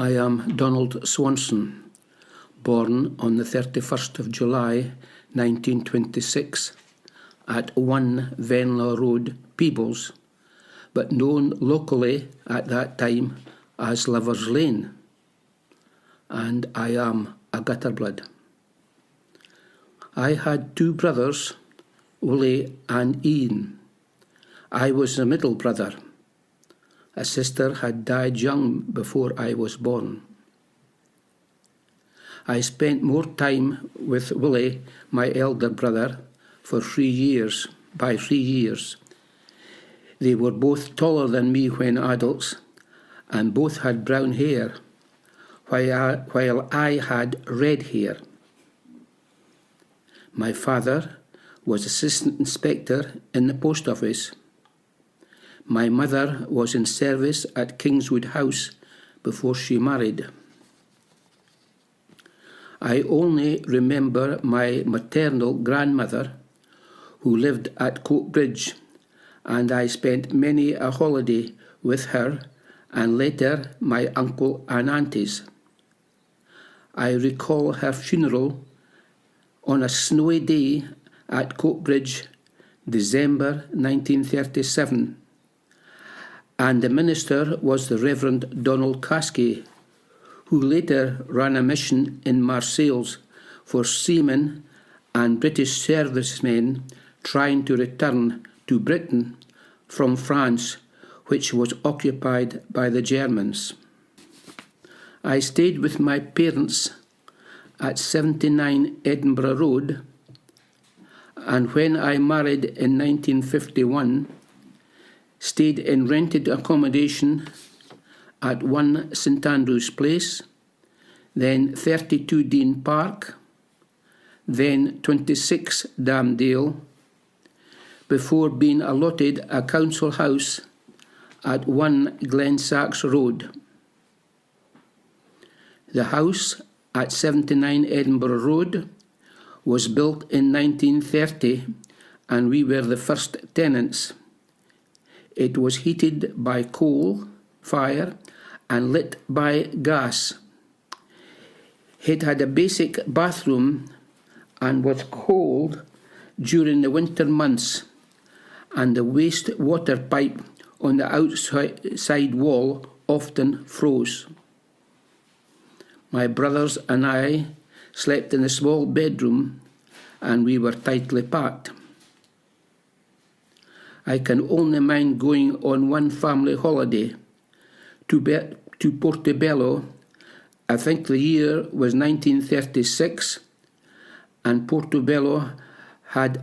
I am Donald Swanson, born on the 31st of July 1926 at 1 Venla Road, Peebles, but known locally at that time as Lover's Lane. And I am a gutterblood. I had two brothers, Willie and Ian. I was the middle brother. A sister had died young before I was born. I spent more time with Willie, my elder brother, for 3 years. By 3 years. They were both taller than me when adults, and both had brown hair, while I had red hair. My father was assistant inspector in the post office. My mother was in service at Kingswood House before she married. I only remember my maternal grandmother, who lived at Coatbridge, and I spent many a holiday with her and later my uncle and aunties. I recall her funeral on a snowy day at Coatbridge, December 1937, and the minister was the Reverend Donald Caskey, who later ran a mission in Marseilles for seamen and British servicemen trying to return to Britain from France, which was occupied by the Germans. I stayed with my parents at 79 Edinburgh Road, and when I married in 1951, stayed in rented accommodation at 1 St Andrew's Place, then 32 Dean Park, then 26 Damdale, before being allotted a council house at 1 Glen Sachs Road. The house at 79 Edinburgh Road was built in 1930, and we were the first tenants. It was heated by coal fire and lit by gas. It had a basic bathroom and was cold during the winter months, and the waste water pipe on the outside wall often froze. My brothers and I slept in a small bedroom, and we were tightly packed. I can only mind going on one family holiday to Portobello. I think the year was 1936, and Portobello had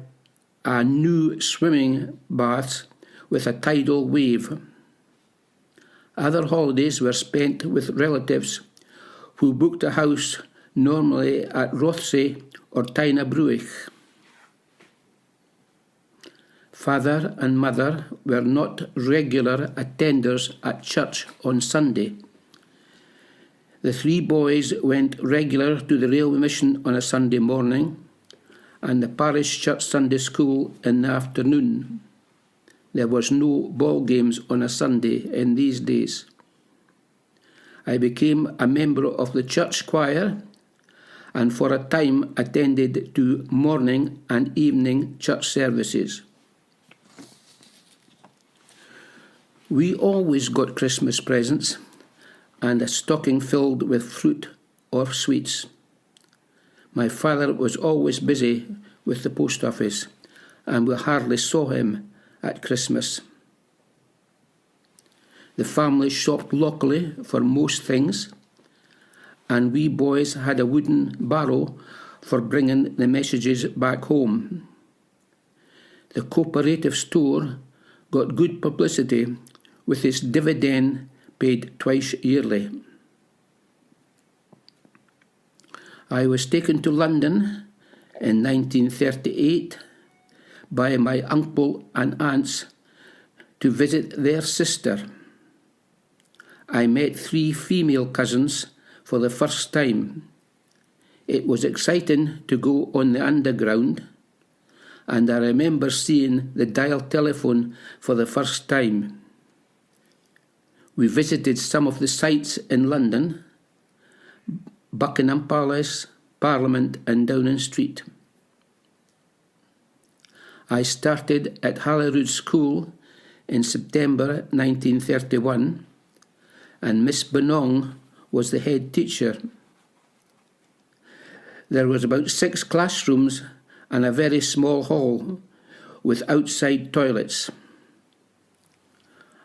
a new swimming bath with a tidal wave. Other holidays were spent with relatives who booked a house normally at Rothsay or Tynebruich. Father and mother were not regular attenders at church on Sunday. The three boys went regular to the railway mission on a Sunday morning and the parish church Sunday school in the afternoon. There was no ball games on a Sunday in these days. I became a member of the church choir and for a time attended to morning and evening church services. We always got Christmas presents and a stocking filled with fruit or sweets. My father was always busy with the post office, and we hardly saw him at Christmas. The family shopped locally for most things, and we boys had a wooden barrow for bringing the messages back home. The cooperative store got good publicity with its dividend paid twice yearly. I was taken to London in 1938 by my uncle and aunts to visit their sister. I met 3 female cousins for the first time. It was exciting to go on the underground, and I remember seeing the dial telephone for the first time. We visited some of the sites in London Buckingham Palace, Parliament and Downing Street. I started at Holyrood School in September 1931, and Miss Benong was the head teacher. There was about 6 classrooms and a very small hall with outside toilets.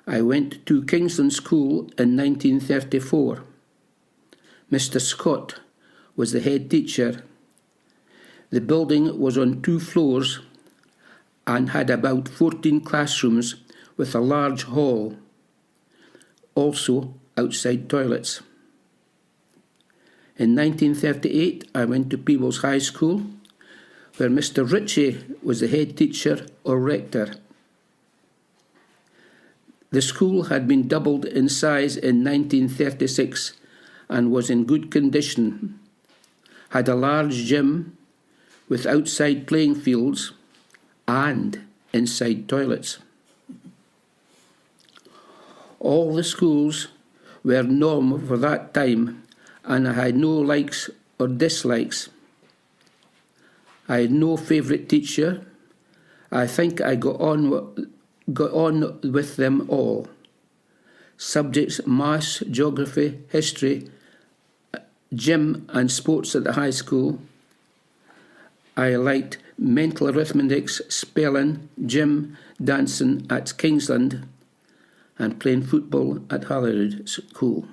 I went to Kingsland School in 1934. Mr. Scott was the head teacher. The building was on 2 floors and had about 14 classrooms with a large hall, also outside toilets. In 1938, I went to Peebles High School, where Mr. Ritchie was the head teacher or rector. The school had been doubled in size in 1936 and was in good condition, had a large gym with outside playing fields and inside toilets. All the schools were normal for that time, and I had no likes or dislikes. I had no favourite teacher. I think I got on with them all. Subjects: maths, geography, history, gym and sports at the high school. I liked mental arithmetics, spelling, gym, dancing at Kingsland, and playing football at Holyrood School.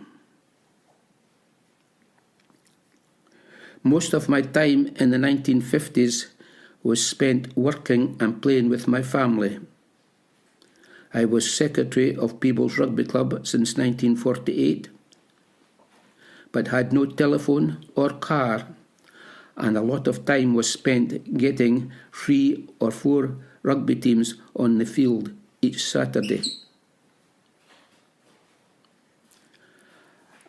Most of my time in the 1950s was spent working and playing with my family. I was secretary of Peebles Rugby Club since 1948, but had no telephone or car, and a lot of time was spent getting 3 or 4 rugby teams on the field each Saturday.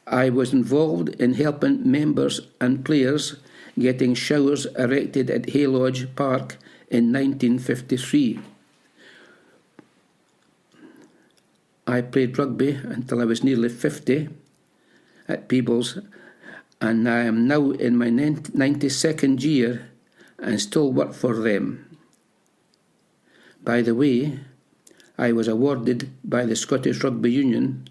I was involved in helping members and players getting showers erected at Haylodge Park in 1953. I played rugby until I was nearly 50 at Peebles, and I am now in my 92nd year and still work for them. By the way, I was awarded by the Scottish Rugby Union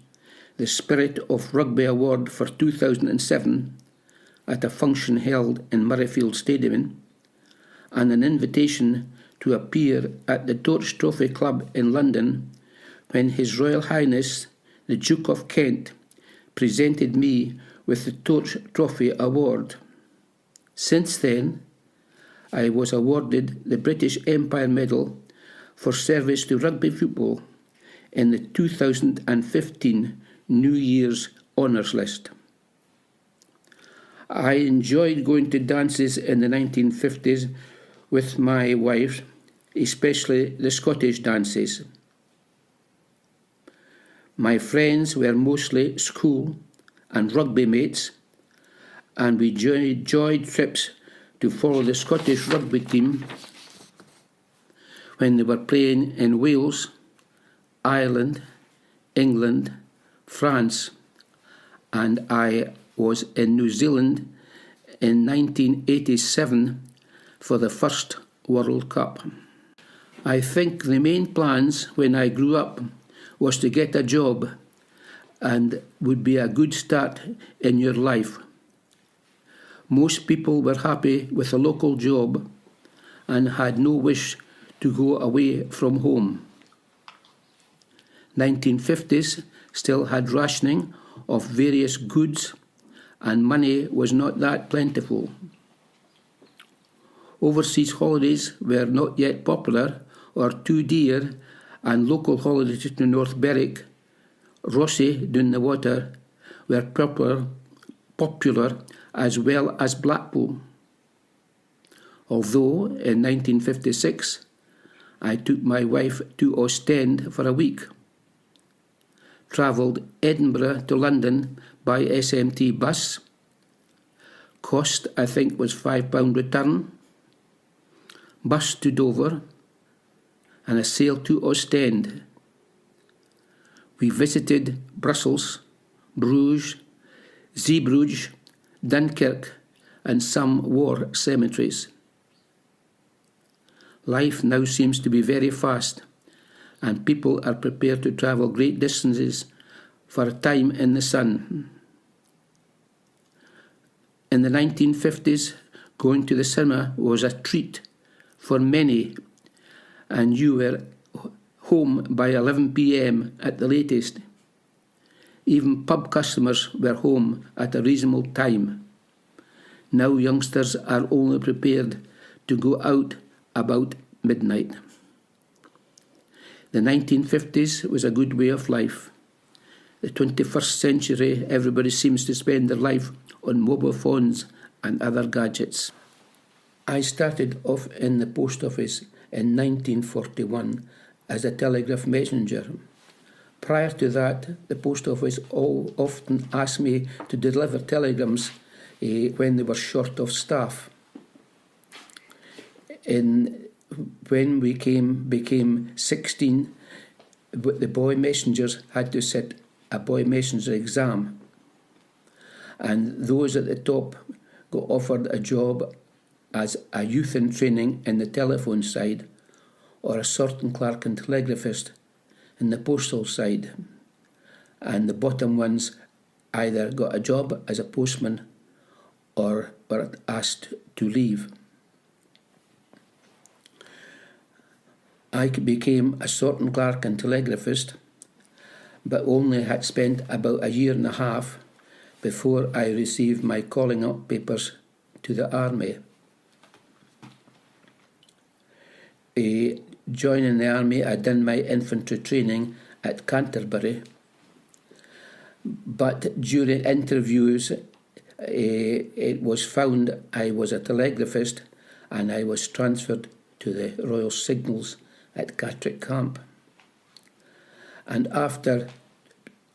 the Spirit of Rugby Award for 2007 at a function held in Murrayfield Stadium, and an invitation to appear at the Torch Trophy Club in London when His Royal Highness the Duke of Kent presented me with the Torch Trophy Award. Since then, I was awarded the British Empire Medal for service to rugby football in the 2015 New Year's Honours List. I enjoyed going to dances in the 1950s with my wife, especially the Scottish dances. My friends were mostly school and rugby mates, and we enjoyed trips to follow the Scottish rugby team when they were playing in Wales, Ireland, England, France, and I was in New Zealand in 1987 for the first World Cup. I think the main plans when I grew up was to get a job and would be a good start in your life. Most people were happy with a local job and had no wish to go away from home. 1950s still had rationing of various goods, and money was not that plentiful. Overseas holidays were not yet popular or too dear, and local holidays to North Berwick, Rossie down the water, were popular as well as Blackpool. Although in 1956 I took my wife to Ostend for a week, travelled Edinburgh to London by SMT bus. Cost, I think, was £5 return. Bus to Dover, and a sail to Ostend. We visited Brussels, Bruges, Zeebrugge, Dunkirk, and some war cemeteries. Life now seems to be very fast, and people are prepared to travel great distances for a time in the sun. In the 1950s, going to the cinema was a treat for many, and you were home by 11 p.m. at the latest. Even pub customers were home at a reasonable time. Now youngsters are only prepared to go out about midnight. The 1950s was a good way of life. The 21st century, everybody seems to spend their life on mobile phones and other gadgets. I started off in the post office in 1941 as a telegraph messenger. Prior to that, the post office often asked me to deliver telegrams when they were short of staff. When we became 16, the boy messengers had to sit a boy messenger exam, and those at the top got offered a job as a youth in training in the telephone side, or a sorting clerk and telegraphist in the postal side, and the bottom ones either got a job as a postman or were asked to leave. I became a sorting clerk and telegraphist, but only had spent about a year and a half before I received my calling up papers to the army. Joining the army, I'd done my infantry training at Canterbury, but during interviews it was found I was a telegraphist, and I was transferred to the Royal Signals at Catterick Camp. And after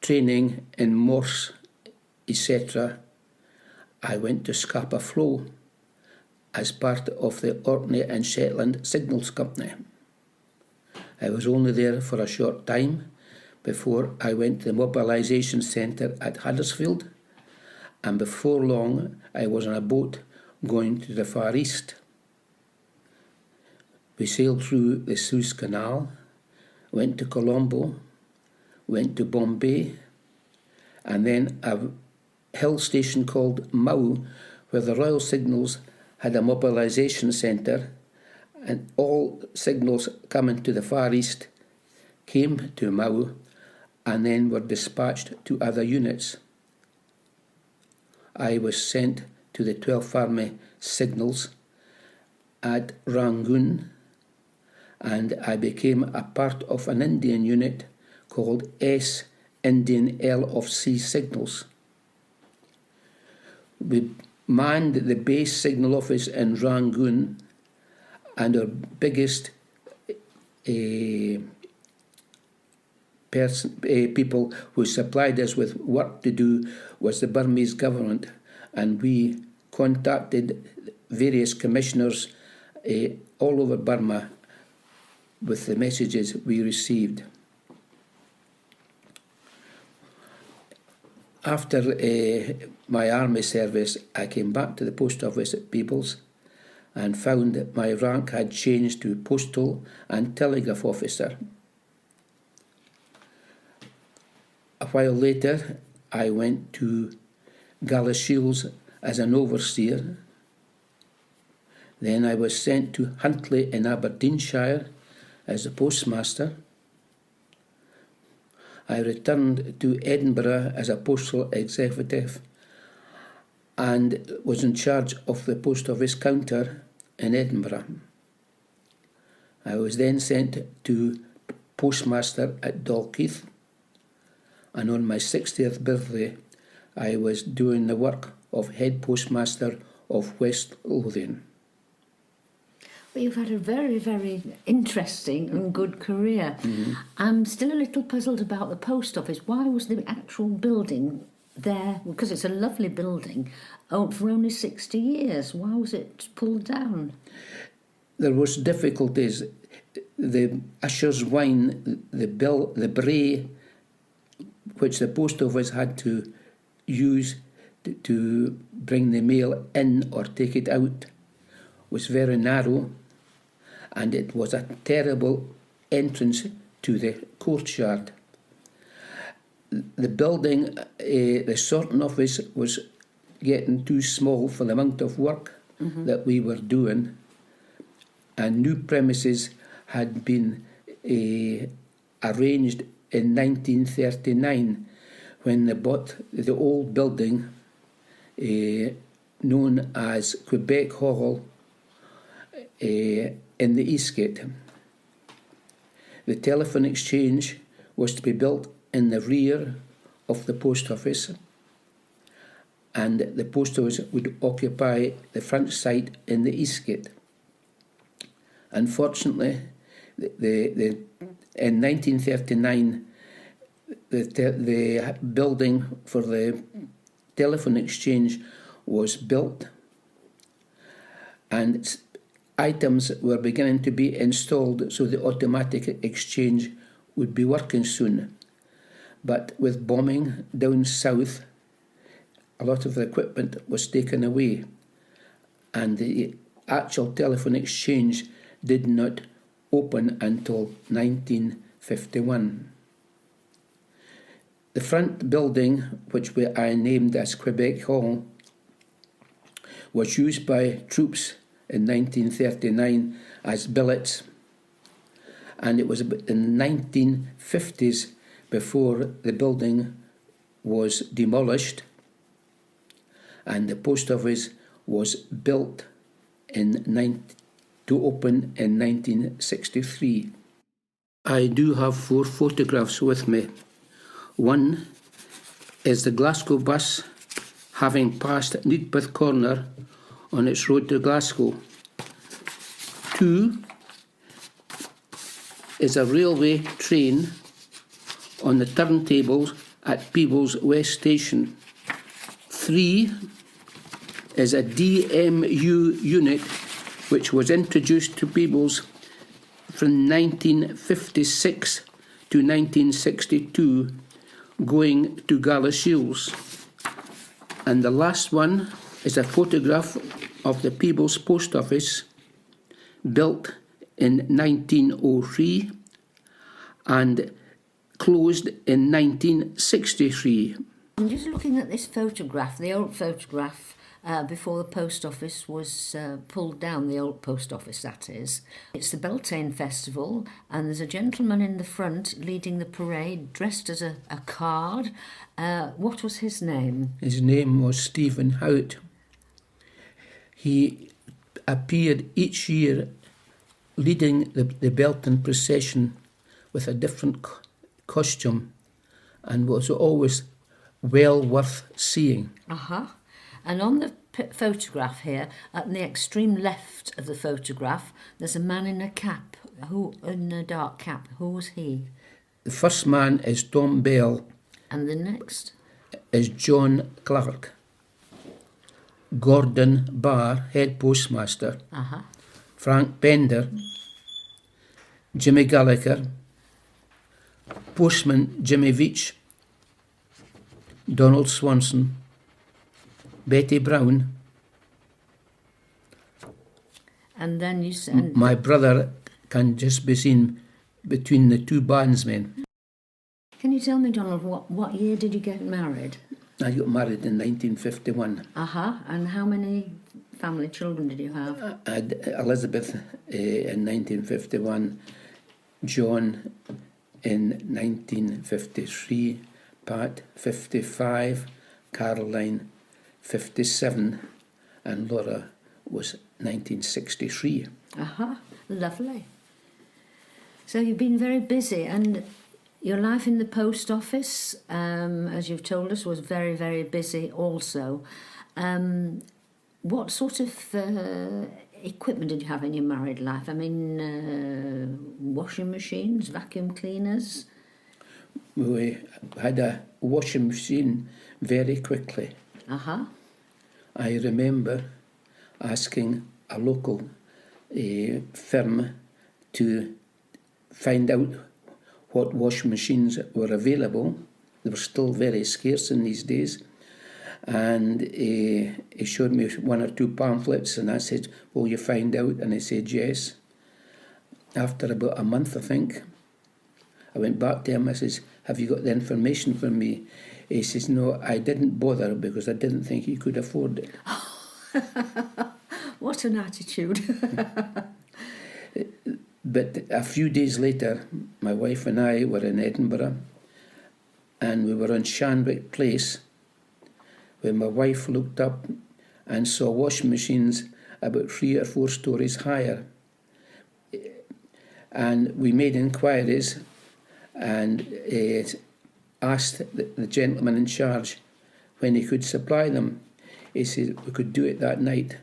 training in Morse, etc., I went to Scapa Flow as part of the Orkney and Shetland Signals Company. I was only there for a short time before I went to the mobilisation centre at Huddersfield, and before long I was on a boat going to the Far East. We sailed through the Suez Canal, went to Colombo, went to Bombay, and then a hill station called Mau, where the Royal Signals had a mobilisation centre, and all signals coming to the Far East came to Mau and then were dispatched to other units. I was sent to the 12th Army Signals at Rangoon, and I became a part of an Indian unit called S Indian L of C Signals. We manned the base signal office in Rangoon, and our biggest people who supplied us with work to do was the Burmese government, and we contacted various commissioners all over Burma with the messages we received. After my army service, I came back to the post office at Peebles and found that my rank had changed to postal and telegraph officer. A while later, I went to Galashiels as an overseer. Then I was sent to Huntly in Aberdeenshire as a postmaster. I returned to Edinburgh as a postal executive and was in charge of the post office counter in Edinburgh. I was then sent to postmaster at Dalkeith, and on my 60th birthday I was doing the work of head postmaster of West Lothian. Well, you've had a very, very interesting and good career. Mm-hmm. I'm still a little puzzled about the post office. Why was the actual building there? Because it's a lovely building, for only 60 years. Why was it pulled down? There was difficulties. The usher's wine, the bray, which the post office had to use to bring the mail in or take it out was very narrow, and it was a terrible entrance to the courtyard. The building, the sorting office, was getting too small for the amount of work that we were doing, and new premises had been arranged in 1939 when they bought the old building known as Quebec Hall in the Eastgate. The telephone exchange was to be built in the rear of the post office, and the post office would occupy the front side in the Eastgate. Unfortunately, in 1939, the building for the telephone exchange was built, and items were beginning to be installed so the automatic exchange would be working soon. But with bombing down south, a lot of the equipment was taken away, and the actual telephone exchange did not open until 1951. The front building, which I named as Quebec Hall, was used by troops in 1939 as billets, and it was in the 1950s before the building was demolished and the post office was built to open in 1963. I do have 4 photographs with me. One is the Glasgow bus having passed Needpeth Corner on its road to Glasgow. 2 is a railway train on the turntables at Peebles West Station. 3 is a DMU unit which was introduced to Peebles from 1956 to 1962, going to Galashiels. And the last one is a photograph of the Peebles Post Office, built in 1903 and closed in 1963. I'm just looking at this photograph, the old photograph, before the post office was pulled down, the old post office, that is. It's the Beltane Festival, and there's a gentleman in the front leading the parade, dressed as a card. What was his name? His name was Stephen Hout. He appeared each year leading the Beltane procession with a different costume, and was always well worth seeing. And on the photograph here, at the extreme left of the photograph, there's a man in a cap, in a dark cap. Who was he? The first man is Tom Bell. And the next? Is John Clark. Gordon Barr, head postmaster. Frank Bender. Jimmy Gallagher. Postman Jimmy Veach. Donald Swanson. Betty Brown. And then you said... My brother can just be seen between the 2 bandsmen. Can you tell me, Donald, what year did you get married? I got married in 1951. And how many family children did you have? I had Elizabeth in 1951, John in 1953, Pat 55, Caroline 57, and Laura was 1963. Lovely. So you've been very busy, and your life in the post office, as you've told us, was very, very busy also. What sort of equipment did you have in your married life? I mean, washing machines, vacuum cleaners? We had a washing machine very quickly. I remember asking a local firm to find out what washing machines were available. They were still very scarce in these days. And he showed me one or two pamphlets, and I said, will you find out? And he said, yes. After about a month, I think, I went back to him. I says, have you got the information for me? He says, no, I didn't bother because I didn't think he could afford it. What an attitude. But a few days later, my wife and I were in Edinburgh, and we were on Shanwick Place, where my wife looked up and saw washing machines about 3 or 4 stories higher. And we made inquiries and asked the gentleman in charge when he could supply them. He said we could do it that night,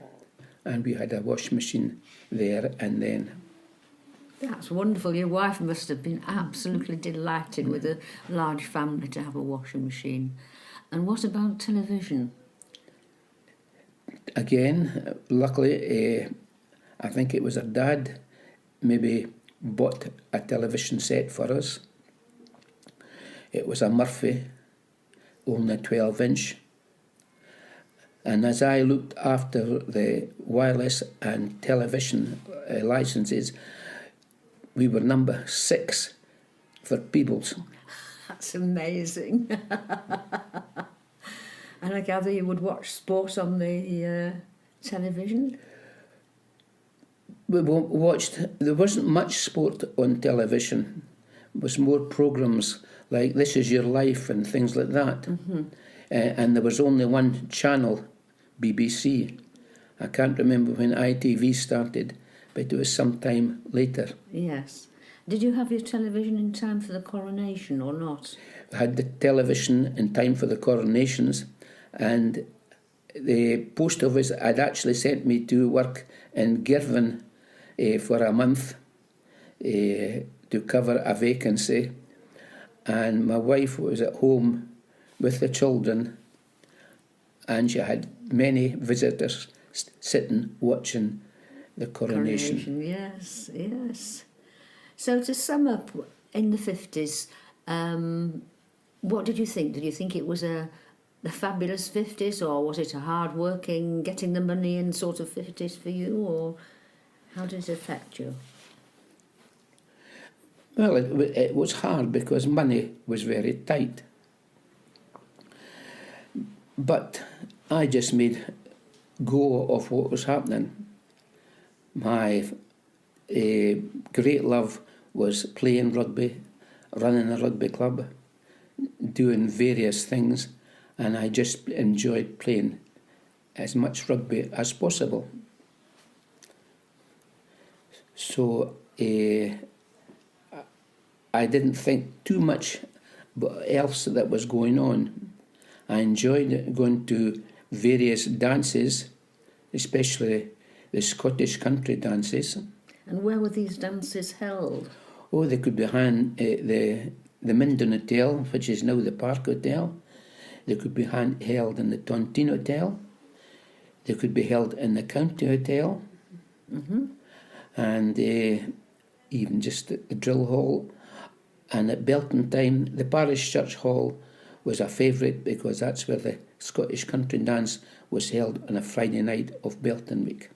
and we had a washing machine there and then. That's wonderful. Your wife must have been absolutely delighted with a large family to have a washing machine. And what about television? Again, luckily, I think it was her dad maybe bought a television set for us. It was a Murphy, only 12-inch. And as I looked after the wireless and television licenses, we were number 6 for Peebles. That's amazing. And I gather you would watch sport on the television? We watched, there wasn't much sport on television. It was more programmes like This Is Your Life and things like that. Mm-hmm. And there was only one channel, BBC. I can't remember when ITV started, but it was some time later. Yes. Did you have your television in time for the coronation or not? I had the television in time for the coronations, and the post office had actually sent me to work in Girvan for a month to cover a vacancy, and my wife was at home with the children, and she had many visitors sitting watching the coronation. Yes, yes. So to sum up, in the 50s, what did you think? Did you think it was the fabulous 50s, or was it a hard-working, getting the money in sort of 50s for you, or how did it affect you? Well, it was hard because money was very tight. But I just made go of what was happening. My great love was playing rugby, running a rugby club, doing various things, and I just enjoyed playing as much rugby as possible. So I didn't think too much else that was going on. I enjoyed going to various dances, especially the Scottish country dances. And where were these dances held? Oh, they could be the Minden Hotel, which is now the Park Hotel. They could be held in the Tontine Hotel. They could be held in the County Hotel. Mm-hmm. And even just at the Drill Hall. And at Belton time, the Parish Church Hall was a favourite because that's where the Scottish country dance was held on a Friday night of Belton week.